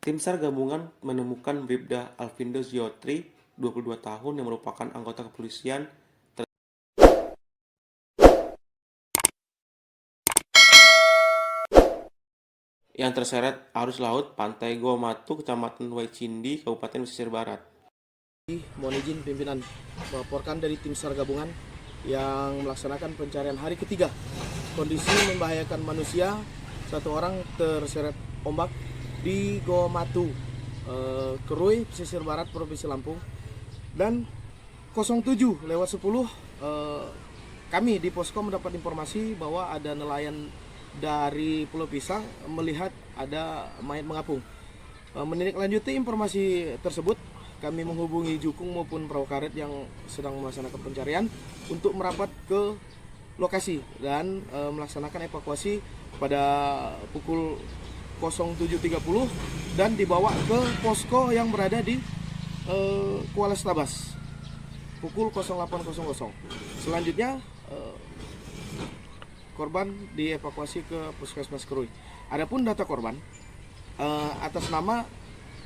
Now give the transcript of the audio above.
Tim SAR gabungan menemukan Bribda Alvindo Ziotri, 22 tahun, yang merupakan anggota kepolisian yang terseret arus laut Pantai Gomatu, Kecamatan Waicindi, Kabupaten Pesisir Barat. Mohon izin pimpinan melaporkan dari tim SAR gabungan yang melaksanakan pencarian hari ketiga. Kondisi membahayakan manusia, satu orang terseret ombak di Gomatu, Kerui, Pesisir Barat, Provinsi Lampung. Dan 07:10 kami di posko mendapat informasi bahwa ada nelayan dari Pulau Pisang melihat ada mayat mengapung. Menindaklanjuti informasi tersebut, kami menghubungi Jukung maupun perahu karet yang sedang melaksanakan pencarian untuk merapat ke lokasi dan melaksanakan evakuasi pada pukul 07.30 dan dibawa ke posko yang berada di Kuala Stabas pukul 08.00. Selanjutnya korban dievakuasi ke Puskesmas Kerui. Adapun data korban atas nama